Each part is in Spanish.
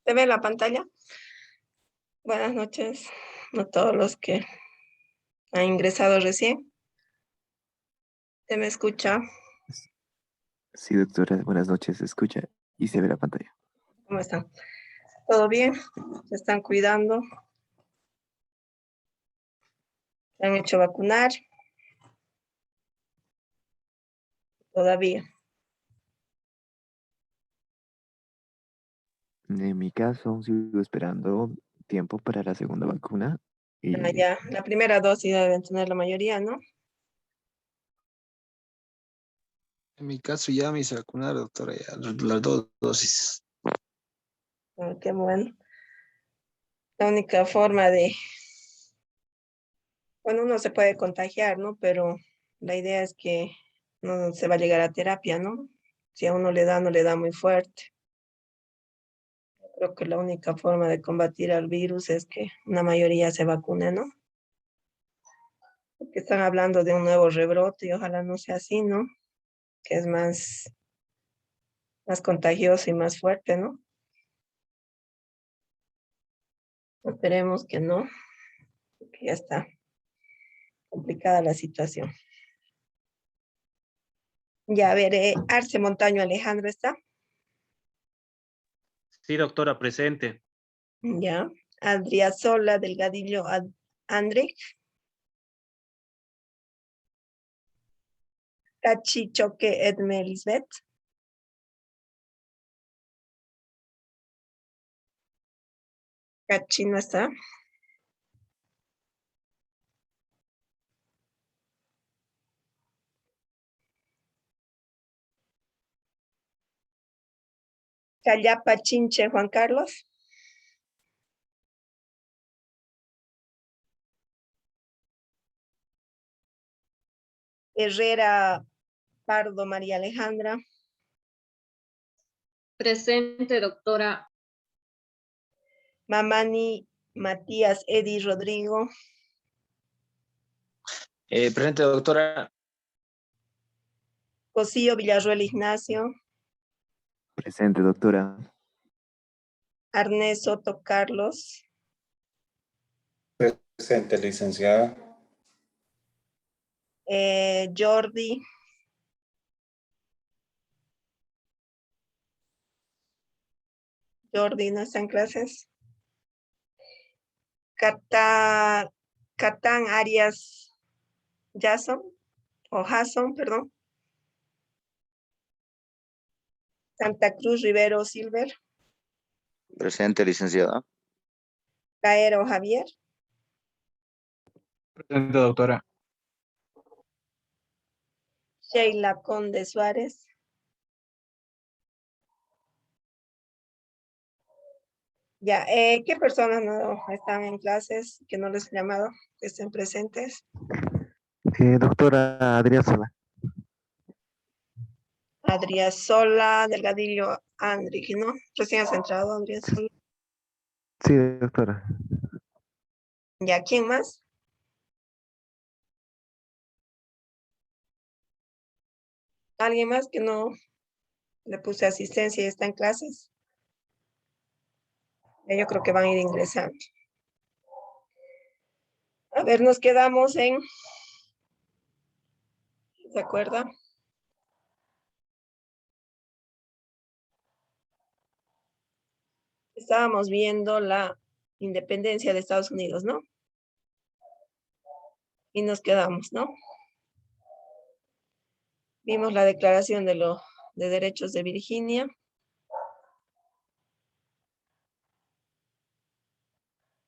¿Se ve la pantalla? Buenas noches a todos los que han ingresado recién. ¿Se me escucha? Sí, doctora, buenas noches, se escucha y se ve la pantalla. ¿Cómo están? ¿Todo bien? ¿Se están cuidando? ¿Se han hecho vacunar? Todavía. En mi caso, aún sigo esperando tiempo para la segunda vacuna y Ya, la primera dosis deben tener la mayoría, ¿no? En mi caso ya me hice vacunar, doctora, ya las dos dosis. Qué bueno. La única forma de, bueno, uno se puede contagiar, ¿no? Pero la idea es que no se va a llegar a terapia, ¿no? Si a uno le da, no le da muy fuerte. Creo que la única forma de combatir al virus es que una mayoría se vacune, ¿no? Porque están hablando de un nuevo rebrote y ojalá no sea así, ¿no? Que es más contagioso y más fuerte, ¿no? Esperemos que no, porque ya está complicada la situación. Ya, a ver, Arce Montaño Alejandro está. Sí, doctora, presente. Ya. Adriasola Delgadillo André. Cachi Choque Edme Lisbeth. Cachi no está. Callapa Chinche Juan Carlos. Herrera Pardo María Alejandra. Presente, doctora. Mamani Matías Edi Rodrigo. Presente, doctora. Cosío Villarruel Ignacio. presente, doctora. Arnés Soto Carlos. Presente, licenciada. Jordi. Jordi no está en clases. Catán Arias Jason, o Jason, perdón. Santa Cruz Rivero Silver. Presente, licenciada. Caero Javier. Presente, doctora. Sheila Conde Suárez. Ya, ¿qué personas no están en clases que no les he llamado, que estén presentes? Doctora Adriana. Adriasola Delgadillo Andrich, ¿no? Recién has entrado, Adriasola. Sí, doctora. Ya, ¿quién más? ¿Alguien más que no le puse asistencia y está en clases? Yo creo que van a ir ingresando. A ver, nos quedamos en... ¿Se acuerda? Estábamos viendo la independencia de Estados Unidos, ¿no? Y nos quedamos, ¿no? Vimos la Declaración de Derechos de Virginia.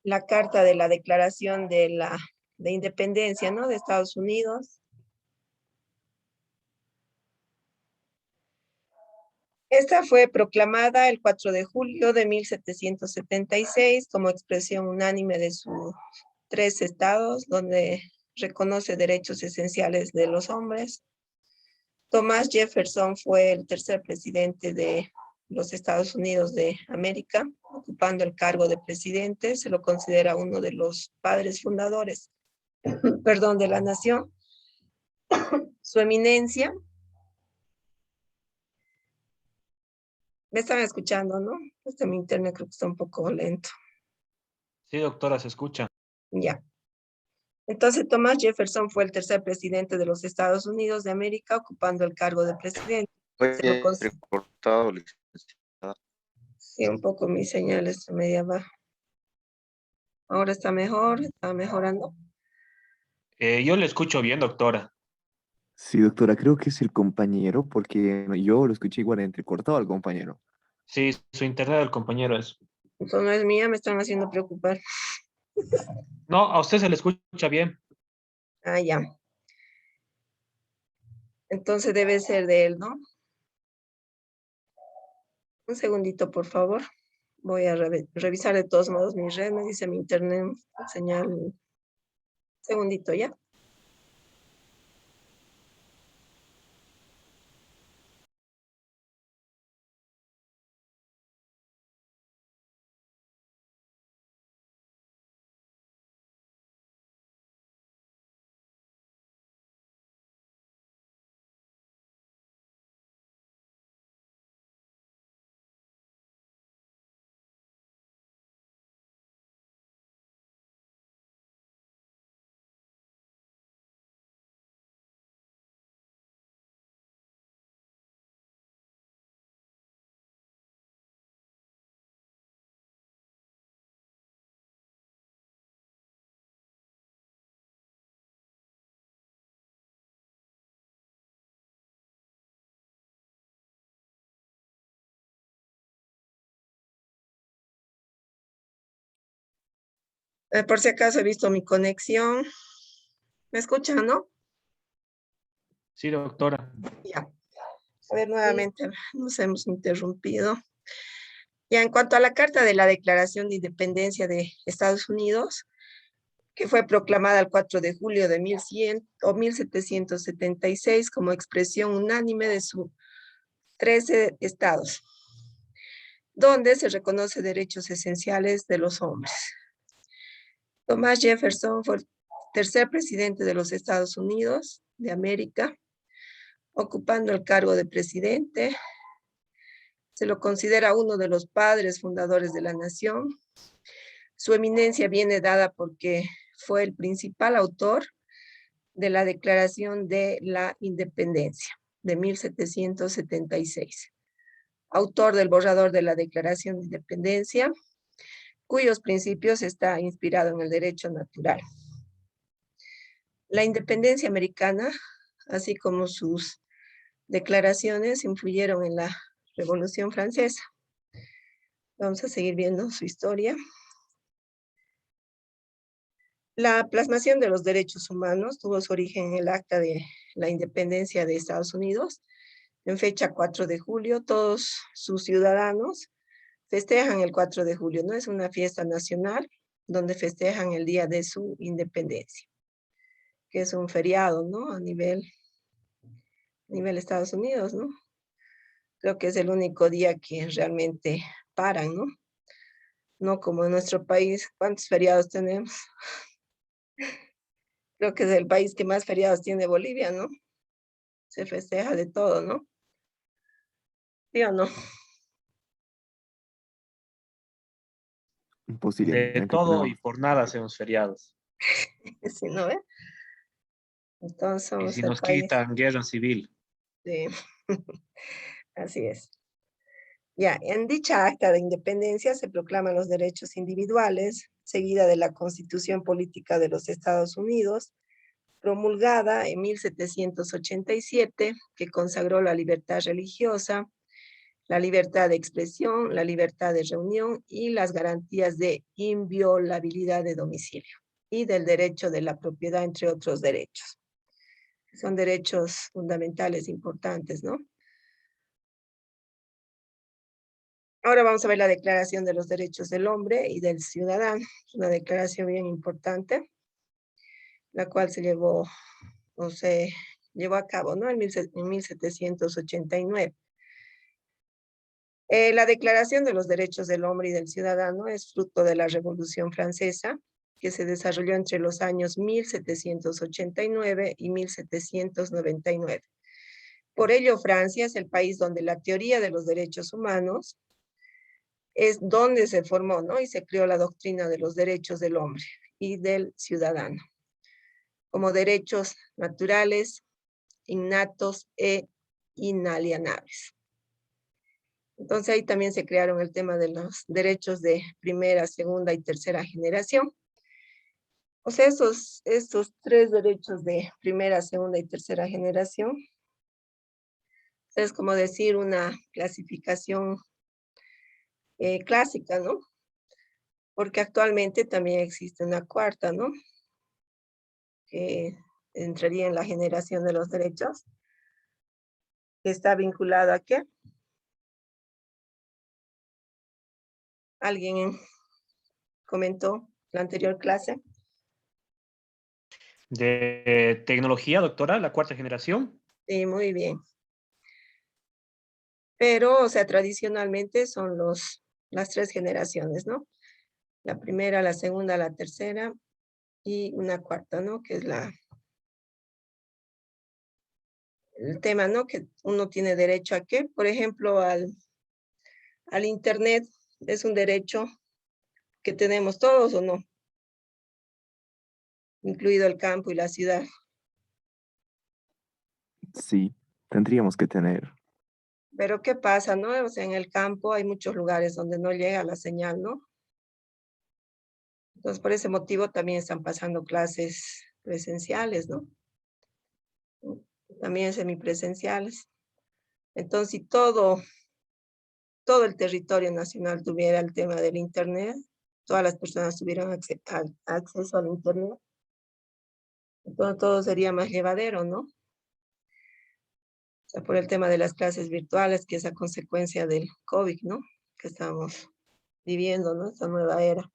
La Carta de la Declaración de Independencia, ¿no? De Estados Unidos. Esta fue proclamada el 4 de julio de 1776 como expresión unánime de sus 3 estados, donde reconoce derechos esenciales de los hombres. Thomas Jefferson fue el tercer presidente de los Estados Unidos de América, ocupando el cargo de presidente. Se lo considera uno de los padres fundadores, perdón, de la nación. Su eminencia Me están escuchando, ¿no? Mi internet creo que está un poco lento. Sí, doctora, se escucha. Ya. Entonces, Thomas Jefferson fue el tercer presidente de los Estados Unidos de América, ocupando el cargo de presidente. Se lo Oye, cons- recortado, licenciada. Sí, un poco mi señal está media baja. Ahora está mejor, está mejorando. Yo le escucho bien, doctora. Sí, doctora, creo que es el compañero, porque yo lo escuché igual entrecortado al compañero. Sí, su internet del compañero es. Eso no es mía, me están haciendo preocupar. No, a usted se le escucha bien. Ah, ya. Entonces debe ser de él, ¿no? Un segundito, por favor. Voy a revisar de todos modos mi red. Me dice mi internet, señal. Segundito, ¿ya? Por si acaso he visto mi conexión. ¿Me escuchan, no? Sí, doctora. Ya. A ver, nuevamente nos hemos interrumpido. Ya, en cuanto a la Carta de la Declaración de Independencia de Estados Unidos, que fue proclamada el 4 de julio de 1776 como expresión unánime de sus 13 estados, donde se reconoce derechos esenciales de los hombres. Thomas Jefferson fue el tercer presidente de los Estados Unidos de América, ocupando el cargo de presidente. Se lo considera uno de los padres fundadores de la nación. Su eminencia viene dada porque fue el principal autor de la Declaración de la Independencia de 1776, autor del borrador de la Declaración de Independencia, cuyos principios está inspirado en el derecho natural. La independencia americana, así como sus declaraciones, influyeron en la Revolución Francesa. Vamos a seguir viendo su historia. La plasmación de los derechos humanos tuvo su origen en el Acta de la Independencia de Estados Unidos. En fecha 4 de julio, todos sus ciudadanos festejan el 4 de julio, ¿no? Es una fiesta nacional donde festejan el día de su independencia, que es un feriado, ¿no? A nivel Estados Unidos, ¿no? Creo que es el único día que realmente paran, ¿no? No como en nuestro país, ¿cuántos feriados tenemos? Creo que es el país que más feriados tiene Bolivia, ¿no? Se festeja de todo, ¿no? ¿Sí o no? De Posiblemente, todo y pero por nada hacemos feriados. ¿Sí, no ve? Entonces Y somos si el nos país quitan guerra civil. de... Así es. Ya, en dicha acta de independencia se proclaman los derechos individuales, seguida de la Constitución Política de los Estados Unidos, promulgada en 1787, que consagró la libertad religiosa, la libertad de expresión, la libertad de reunión y las garantías de inviolabilidad de domicilio y del derecho de la propiedad, entre otros derechos. Son derechos fundamentales importantes, ¿no? Ahora vamos a ver la Declaración de los Derechos del Hombre y del Ciudadano. Es una declaración bien importante, la cual se llevó a cabo, ¿no? En 1789. La Declaración de los Derechos del Hombre y del Ciudadano es fruto de la Revolución Francesa, que se desarrolló entre los años 1789 y 1799. Por ello, Francia es el país donde la teoría de los derechos humanos es donde se formó, ¿no? Y se creó la doctrina de los derechos del hombre y del ciudadano, como derechos naturales, innatos e inalienables. Entonces ahí también se crearon el tema de los derechos de primera, segunda y tercera generación. O sea, estos tres derechos de primera, segunda y tercera generación es como decir una clasificación clásica, ¿no? Porque actualmente también existe una cuarta, ¿no? Que entraría en la generación de los derechos, que está vinculado a ¿qué? Alguien comentó la anterior clase. De tecnología, doctora, la cuarta generación. Sí, muy bien. Pero, o sea, tradicionalmente son las tres generaciones, ¿no? La primera, la segunda, la tercera y una cuarta, ¿no? Que es el tema, ¿no? Que uno tiene derecho a qué, por ejemplo, al internet, es un derecho que tenemos todos o no, incluido el campo y la ciudad. Sí, tendríamos que tener. Pero ¿qué pasa, no? O sea, en el campo hay muchos lugares donde no llega la señal, ¿no? Entonces, por ese motivo también están pasando clases presenciales, ¿no? También semipresenciales. Entonces, si todo el territorio nacional tuviera el tema del internet, todas las personas tuvieran acceso al internet, entonces todo sería más llevadero, ¿no? O sea, por el tema de las clases virtuales, que es a consecuencia del COVID, ¿no? Que estamos viviendo, ¿no? Esta nueva era.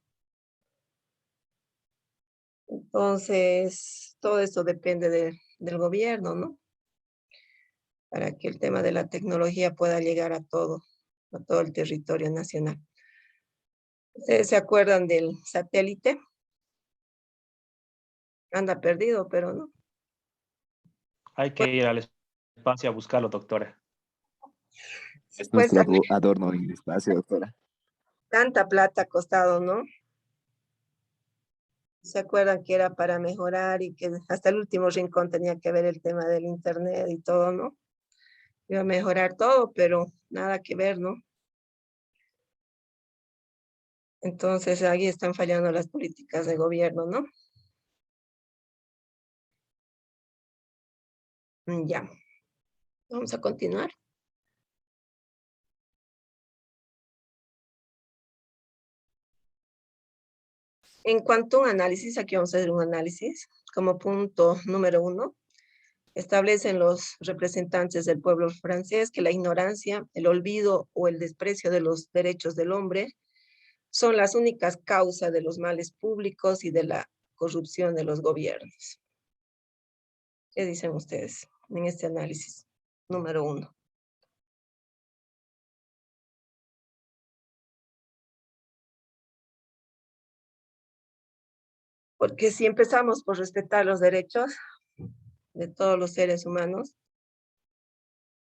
Entonces, todo esto depende del gobierno, ¿no? Para que el tema de la tecnología pueda llegar a todo el territorio nacional. ¿Ustedes se acuerdan del satélite? Anda perdido, pero no. Hay que ir al espacio a buscarlo, doctora. Es nuestro Supuestamente adorno en el espacio, doctora. tanta plata ha costado, ¿no? ¿Se acuerdan que era para mejorar y que hasta el último rincón tenía que ver el tema del internet y todo, ¿no? Iba a mejorar todo, pero nada que ver, ¿no? Entonces ahí están fallando las políticas de gobierno, ¿no? Ya. Vamos a continuar. En cuanto a un análisis, aquí vamos a hacer un análisis. Como punto número 1, establecen los representantes del pueblo francés que la ignorancia, el olvido o el desprecio de los derechos del hombre son las únicas causas de los males públicos y de la corrupción de los gobiernos. ¿Qué dicen ustedes en este análisis? Número 1. Porque si empezamos por respetar los derechos de todos los seres humanos,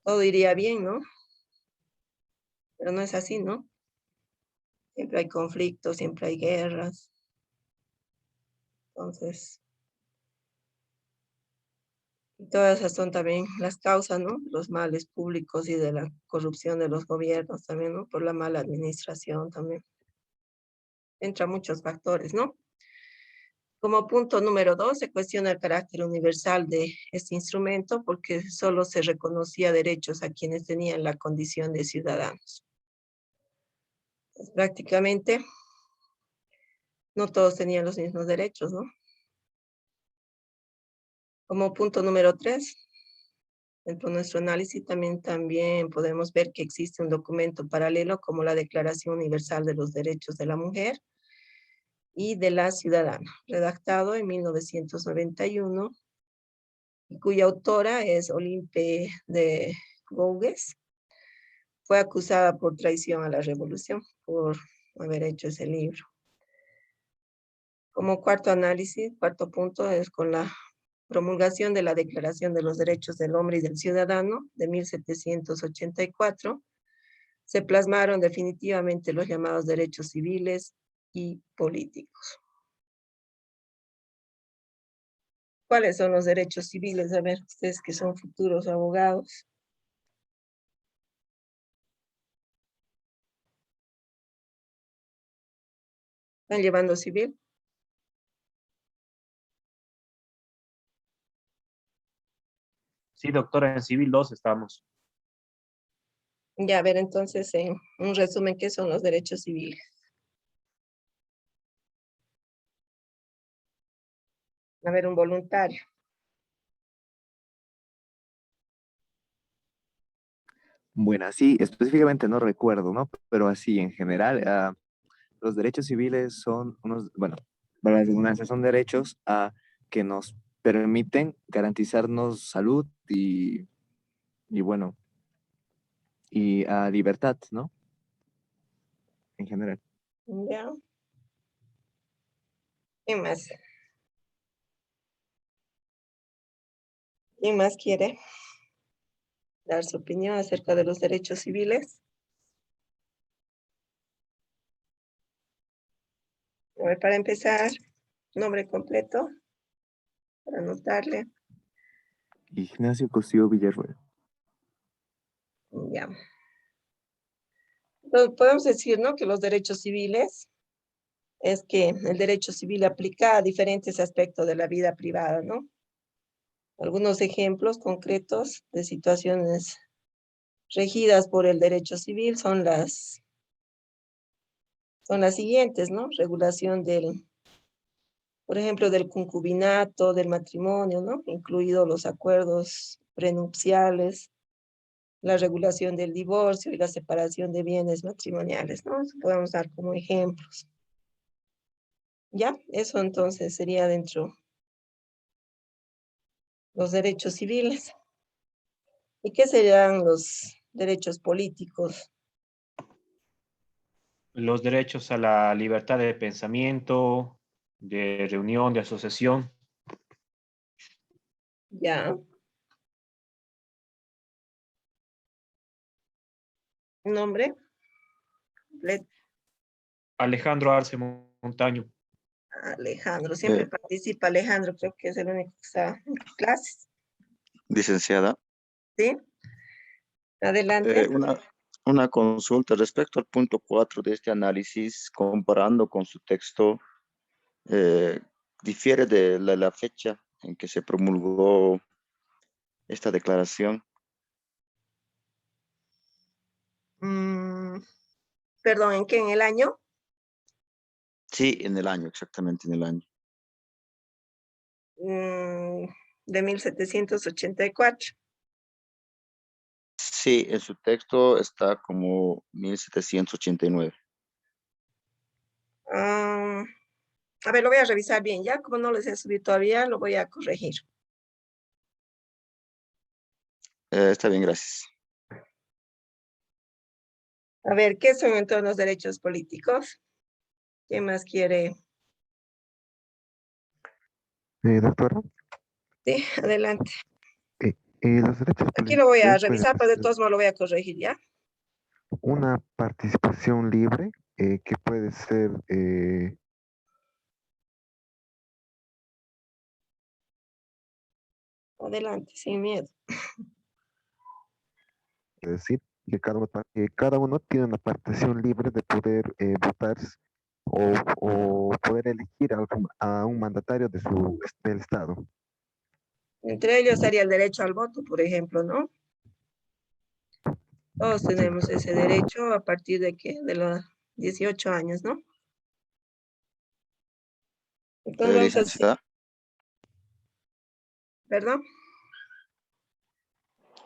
todo iría bien, ¿no? Pero no es así, ¿no? Siempre hay conflictos, siempre hay guerras. Entonces, todas esas son también las causas, ¿no? Los males públicos y de la corrupción de los gobiernos también, ¿no? Por la mala administración también. Entra muchos factores, ¿no? Como punto número 2, se cuestiona el carácter universal de este instrumento porque solo se reconocía derechos a quienes tenían la condición de ciudadanos. Pues, prácticamente, no todos tenían los mismos derechos, ¿no? Como punto número 3, dentro de nuestro análisis también podemos ver que existe un documento paralelo como la Declaración Universal de los Derechos de la Mujer y de la Ciudadana, redactado en 1991, y cuya autora es Olympe de Gouges. Fue acusada por traición a la revolución por haber hecho ese libro. Como cuarto análisis, cuarto punto es con la promulgación de la Declaración de los Derechos del Hombre y del Ciudadano de 1784, se plasmaron definitivamente los llamados derechos civiles y políticos. ¿Cuáles son los derechos civiles? A ver, ustedes que son futuros abogados. ¿Están llevando civil? Sí, doctora, en civil 2 estamos. Ya, a ver, entonces, en un resumen, ¿qué son los derechos civiles? A ver, un voluntario. Bueno, sí, específicamente no recuerdo, ¿no? Pero así en general, los derechos civiles son unos, bueno, para la redundancia, son derechos que nos permiten garantizarnos salud y bueno, y libertad, ¿no? En general. Ya. ¿Qué más? ¿Quién más quiere dar su opinión acerca de los derechos civiles? A ver, para empezar, nombre completo, para anotarle. Ignacio Cosío Villarruel. Ya. Entonces, podemos decir, ¿no?, que los derechos civiles es que el derecho civil aplica a diferentes aspectos de la vida privada, ¿no? Algunos ejemplos concretos de situaciones regidas por el derecho civil son las siguientes, ¿no? Regulación por ejemplo, del concubinato, del matrimonio, ¿no? Incluidos los acuerdos prenupciales, la regulación del divorcio y la separación de bienes matrimoniales, ¿no? Eso podemos dar como ejemplos. Ya, eso entonces sería dentro los derechos civiles. ¿Y qué serían los derechos políticos? Los derechos a la libertad de pensamiento, de reunión, de asociación. Ya. Nombre. Alejandro Arce Montaño. Alejandro, siempre participa Alejandro, creo que es el único que está en clases, Licenciada, ¿sí? Adelante. una consulta respecto al punto 4 de este análisis, comparando con su texto, eh, difiere de la fecha en que se promulgó esta declaración. Mm, perdón, ¿en qué? ¿En el año? Sí, en el año, exactamente en el año. De 1784. Sí, en su texto está como 1789. Ah, a ver, lo voy a revisar bien, ¿ya? Como no les he subido todavía, lo voy a corregir. Está bien, gracias. A ver, ¿qué son entonces los derechos políticos? ¿Quién más quiere? Doctora, Sí, adelante. los derechos Aquí lo voy a políticos pueden revisar, pero de ser todos modos lo voy a corregir, ¿ya? una participación libre que puede ser Adelante, sin miedo. es decir, que cada uno tiene una participación libre de poder votar o poder elegir a un mandatario del Estado. Entre ellos estaría el derecho al voto, por ejemplo, ¿no? Todos Sí, tenemos ese derecho a partir de que de los 18 años, ¿no? Entonces vamos a decir, Licenciada, ¿perdón?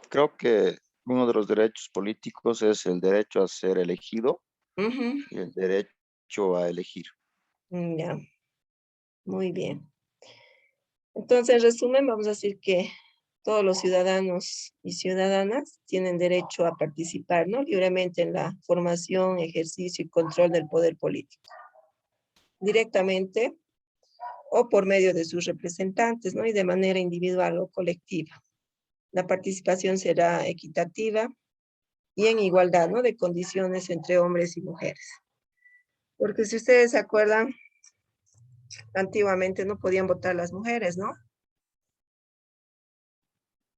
creo que uno de los derechos políticos es el derecho a ser elegido Ujú. y el derecho a elegir. Ya, muy bien. Entonces, en resumen, vamos a decir que todos los ciudadanos y ciudadanas tienen derecho a participar, ¿no?, libremente en la formación, ejercicio y control del poder político, directamente o por medio de sus representantes, ¿no? Y de manera individual o colectiva. La participación será equitativa y en igualdad, ¿no? De condiciones entre hombres y mujeres. Porque si ustedes se acuerdan, antiguamente no podían votar las mujeres, ¿no?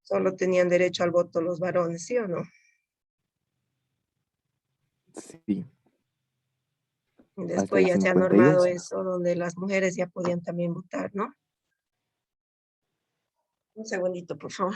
Solo tenían derecho al voto los varones, ¿sí o no? Sí, hasta Después el ya se ha 52. normado eso, donde las mujeres ya podían también votar, ¿no? Un segundito, por favor.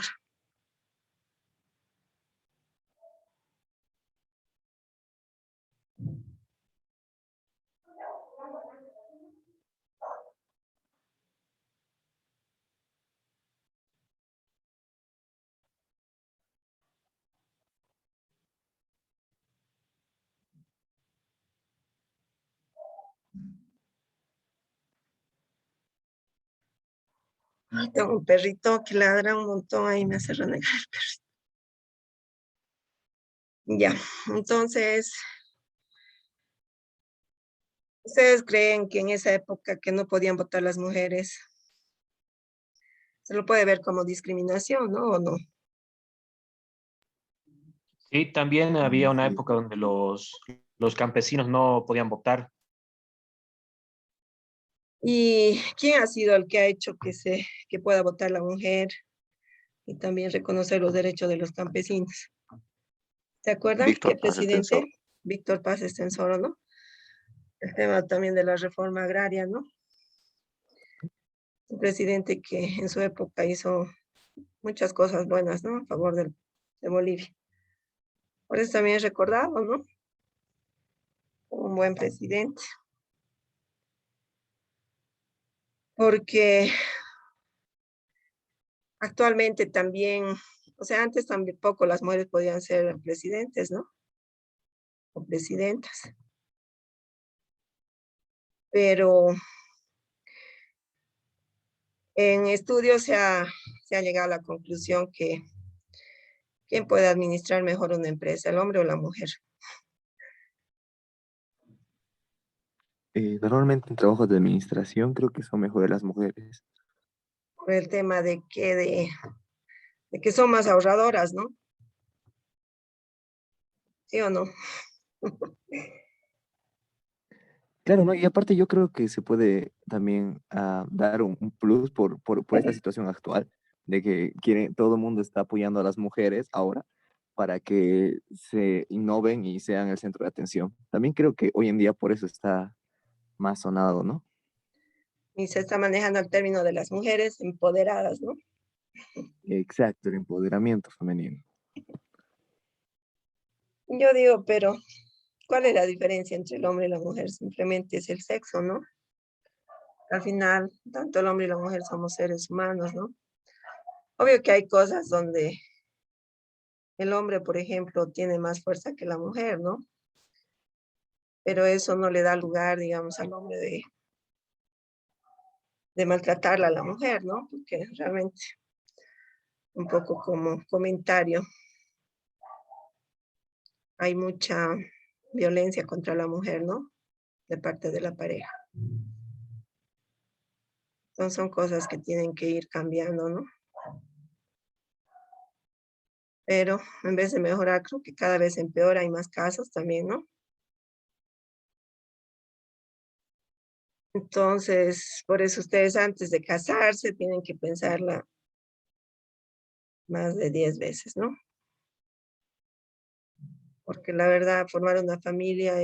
Ay, tengo un perrito que ladra un montón, ahí me hace renegar el perrito. Ya, entonces, ¿ustedes creen que en esa época que no podían votar las mujeres, se lo puede ver como discriminación, ¿no? ¿O no? Sí, también había una época donde los campesinos no podían votar. ¿Y quién ha sido el que ha hecho que pueda votar la mujer y también reconocer los derechos de los campesinos? ¿Se acuerdan? ¿Qué Víctor Paz presidente? Extensor. Víctor Paz Extensoro, ¿no? El tema también de la reforma agraria, ¿no? Un presidente que en su época hizo muchas cosas buenas, ¿no? A favor de Bolivia. Por eso también es recordado, ¿no? Un buen presidente. Porque actualmente también, o sea, antes tampoco las mujeres podían ser presidentes, ¿no? O presidentas. Pero en estudios se ha llegado a la conclusión que ¿quién puede administrar mejor una empresa, el hombre o la mujer? Normalmente en trabajos de administración creo que son mejores las mujeres. Por el tema de que son más ahorradoras, ¿no? ¿Sí o no? Claro, ¿no? Y aparte yo creo que se puede también dar un plus por esta situación actual, de que todo el mundo está apoyando a las mujeres ahora para que se innoven y sean el centro de atención. También creo que hoy en día por eso está más sonado, ¿no? Y se está manejando el término de las mujeres empoderadas, ¿no? Exacto, el empoderamiento femenino. Yo digo, pero ¿cuál es la diferencia entre el hombre y la mujer? Simplemente es el sexo, ¿no? Al final, tanto el hombre y la mujer somos seres humanos, ¿no? Obvio que hay cosas donde el hombre, por ejemplo, tiene más fuerza que la mujer, ¿no? Pero eso no le da lugar, digamos, al hombre de maltratarla a la mujer, ¿no? Porque realmente, un poco como comentario, hay mucha violencia contra la mujer, ¿no? De parte de la pareja. Entonces son cosas que tienen que ir cambiando, ¿no? Pero en vez de mejorar, creo que cada vez empeora, hay más casos también, ¿no? Entonces, por eso ustedes antes de casarse tienen que pensarla más de 10 veces, ¿no? Porque la verdad, formar una familia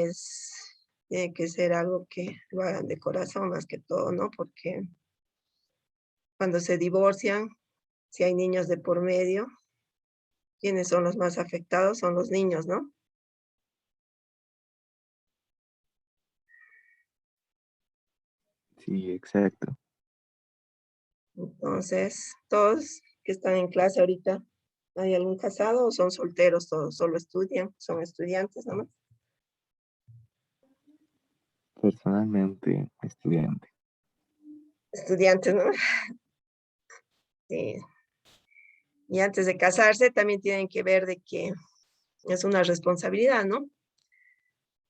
tiene que ser algo que lo hagan de corazón más que todo, ¿no? Porque cuando se divorcian, si hay niños de por medio, ¿quiénes son los más afectados? Son los niños, ¿no? Sí, exacto. Entonces, todos que están en clase ahorita, ¿hay algún casado o son solteros todos? Solo estudian, son estudiantes, ¿no? Personalmente, estudiante. Estudiantes, ¿no? Sí. Y antes de casarse también tienen que ver de que es una responsabilidad, ¿no?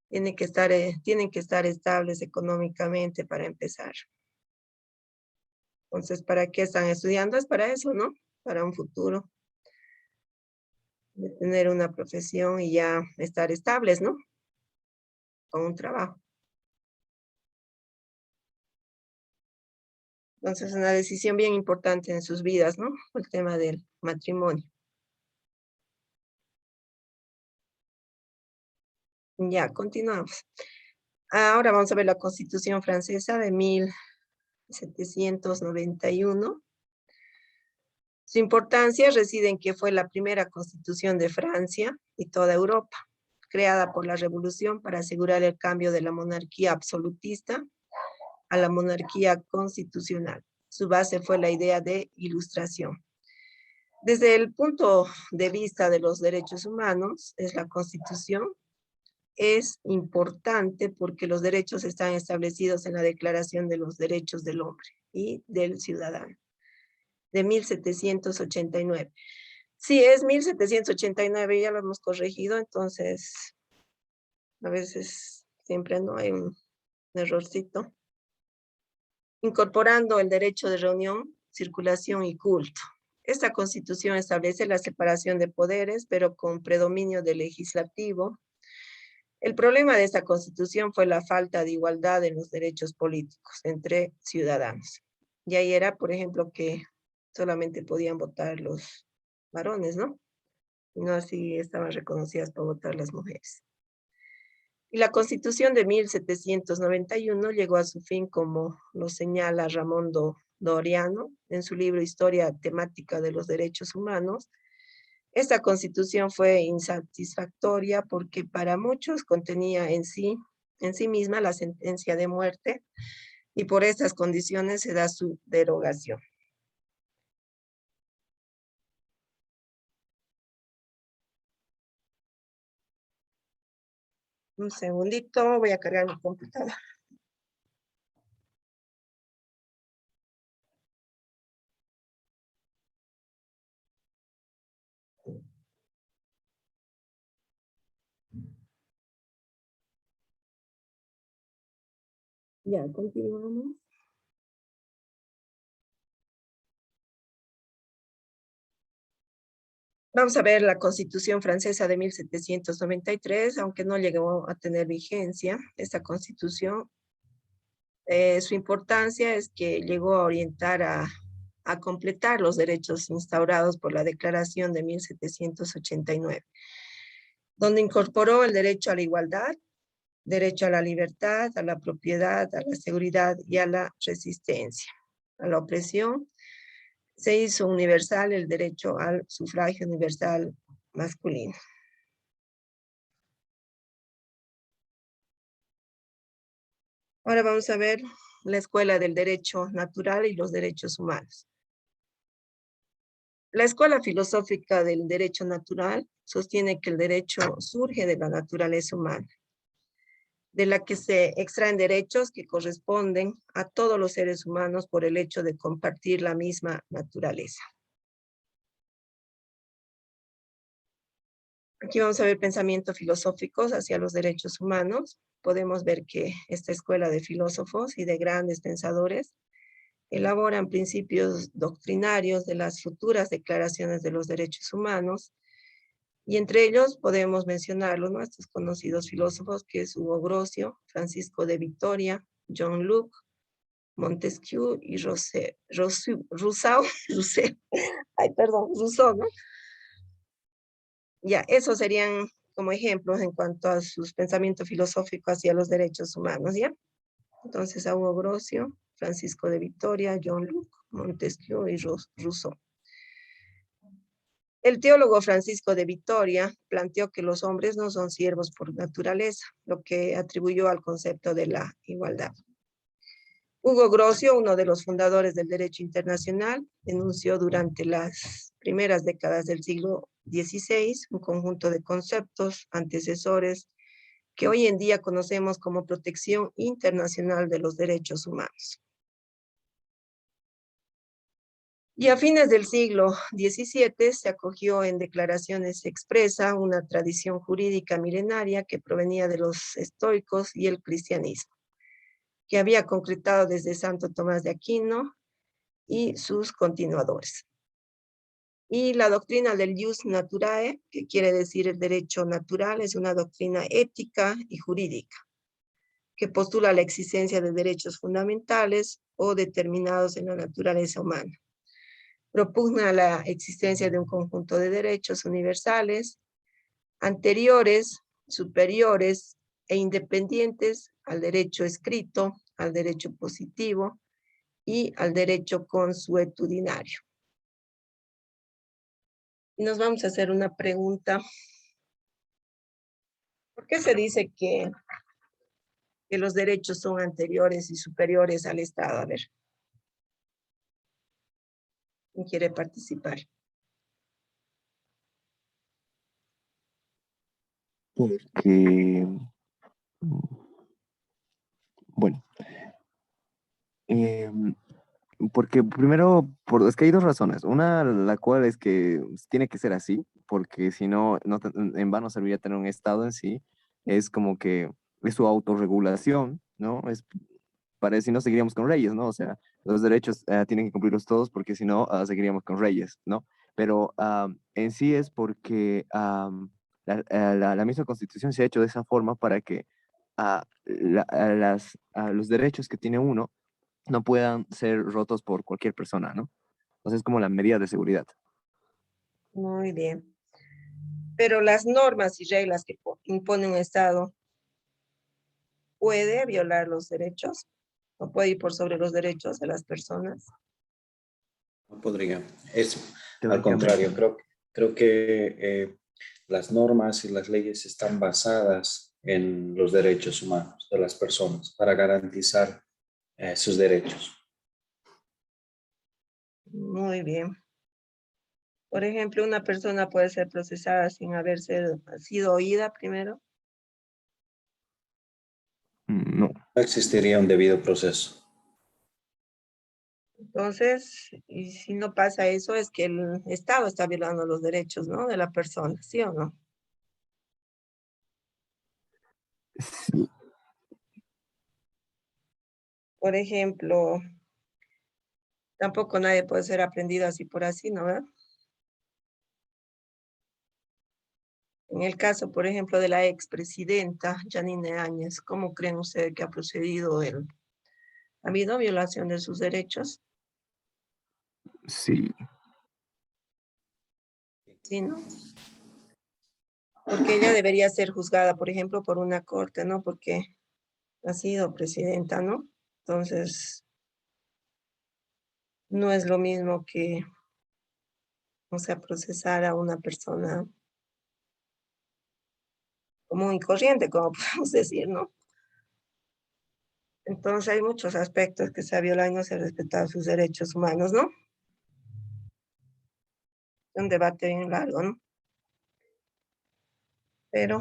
Tienen que estar estables económicamente para empezar. Entonces, ¿para qué están estudiando? Es para eso, ¿no? Para un futuro. De tener una profesión y ya estar estables, ¿no? Con un trabajo. Entonces, una decisión bien importante en sus vidas, ¿no? El tema del matrimonio. Ya, continuamos. Ahora vamos a ver la Constitución francesa de 1791. Su importancia reside en que fue la primera constitución de Francia y toda Europa, creada por la Revolución para asegurar el cambio de la monarquía absolutista a la monarquía constitucional. Su base fue la idea de ilustración. Desde el punto de vista de los derechos humanos, la Constitución es importante porque los derechos están establecidos en la Declaración de los Derechos del Hombre y del Ciudadano, de 1789. Sí, es 1789, ya lo hemos corregido, entonces a veces siempre no hay un errorcito. Incorporando el derecho de reunión, circulación y culto. Esta Constitución establece la separación de poderes, pero con predominio del legislativo. El problema de esta Constitución fue la falta de igualdad en los derechos políticos entre ciudadanos. Y ahí era, por ejemplo, que solamente podían votar los varones, ¿no? Y no así estaban reconocidas para votar las mujeres. Y la Constitución de 1791 llegó a su fin, como lo señala Ramón Doriano en su libro Historia Temática de los Derechos Humanos. Esta Constitución fue insatisfactoria porque para muchos contenía en sí misma la sentencia de muerte y por estas condiciones se da su derogación. Un segundito, voy a cargar mi computadora. Ya, continuamos. Vamos a ver la Constitución francesa de 1793, aunque no llegó a tener vigencia. Esta Constitución, su importancia es que llegó a orientar a completar los derechos instaurados por la Declaración de 1789, donde incorporó el derecho a la igualdad, derecho a la libertad, a la propiedad, a la seguridad y a la resistencia, a la opresión. Se hizo universal el derecho al sufragio universal masculino. Ahora vamos a ver la Escuela del Derecho Natural y los Derechos Humanos. La Escuela Filosófica del Derecho Natural sostiene que el derecho surge de la naturaleza humana, de la que se extraen derechos que corresponden a todos los seres humanos por el hecho de compartir la misma naturaleza. Aquí vamos a ver pensamientos filosóficos hacia los derechos humanos. Podemos ver que esta escuela de filósofos y de grandes pensadores elaboran principios doctrinarios de las futuras declaraciones de los derechos humanos, y entre ellos podemos mencionarlos, ¿no? Estos conocidos filósofos que es Hugo Grocio, Francisco de Vitoria, John Locke, Montesquieu y Rousseau, ¿no? Ya, esos serían como ejemplos en cuanto a sus pensamientos filosóficos hacia los derechos humanos, ¿ya? Entonces, a Hugo Grocio, Francisco de Vitoria, John Locke, Montesquieu y Rousseau. El teólogo Francisco de Vitoria planteó que los hombres no son siervos por naturaleza, lo que atribuyó al concepto de la igualdad. Hugo Grocio, uno de los fundadores del derecho internacional, enunció durante las primeras décadas del siglo XVI un conjunto de conceptos antecesores que hoy en día conocemos como protección internacional de los derechos humanos. Y a fines del siglo XVII se acogió en declaraciones expresa una tradición jurídica milenaria que provenía de los estoicos y el cristianismo, que había concretado desde Santo Tomás de Aquino y sus continuadores. Y la doctrina del jus naturae, que quiere decir el derecho natural, es una doctrina ética y jurídica, que postula la existencia de derechos fundamentales o determinados en la naturaleza humana. Propugna la existencia de un conjunto de derechos universales, anteriores, superiores e independientes al derecho escrito, al derecho positivo y al derecho consuetudinario. Y nos vamos a hacer una pregunta. ¿Por qué se dice que los derechos son anteriores y superiores al Estado? A ver. ¿Quién quiere participar? Porque, bueno, porque primero, es que hay dos razones. Una, la cual es que tiene que ser así, porque si no, en vano serviría tener un Estado en sí. Es como que es su autorregulación, ¿no? Si no, seguiríamos con reyes, ¿no? O sea, los derechos tienen que cumplirlos todos porque si no, seguiríamos con reyes, ¿no? Pero en sí es porque la misma Constitución se ha hecho de esa forma para que los derechos que tiene uno no puedan ser rotos por cualquier persona, ¿no? Entonces es como la medida de seguridad. Muy bien. Pero las normas y reglas que impone un Estado, ¿puede violar los derechos? ¿O puede ir por sobre los derechos de las personas? No podría. Es al Teóricamente. contrario, creo que las normas y las leyes están basadas en los derechos humanos de las personas para garantizar sus derechos. Muy bien. Por ejemplo, una persona puede ser procesada sin haber sido oída primero. No. No existiría un debido proceso. Entonces, y si no pasa eso, es que el Estado está violando los derechos, ¿no? De la persona, ¿sí o no? Sí. Por ejemplo, tampoco nadie puede ser aprendido así por así, ¿no? ¿Verdad? En el caso, por ejemplo, de la expresidenta Yanine Áñez, ¿cómo creen ustedes que ha procedido él? ¿Ha habido violación de sus derechos? Sí. Sí, ¿no? Porque ella debería ser juzgada, por ejemplo, por una corte, ¿no? Porque ha sido presidenta, ¿no? Entonces, no es lo mismo que, o sea, procesar a una persona común y corriente, como podemos decir, ¿no? Entonces, hay muchos aspectos que se ha violado y no se ha respetado sus derechos humanos, ¿no? Un debate bien largo, ¿no? Pero,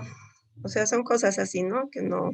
o sea, son cosas así, ¿no? Que no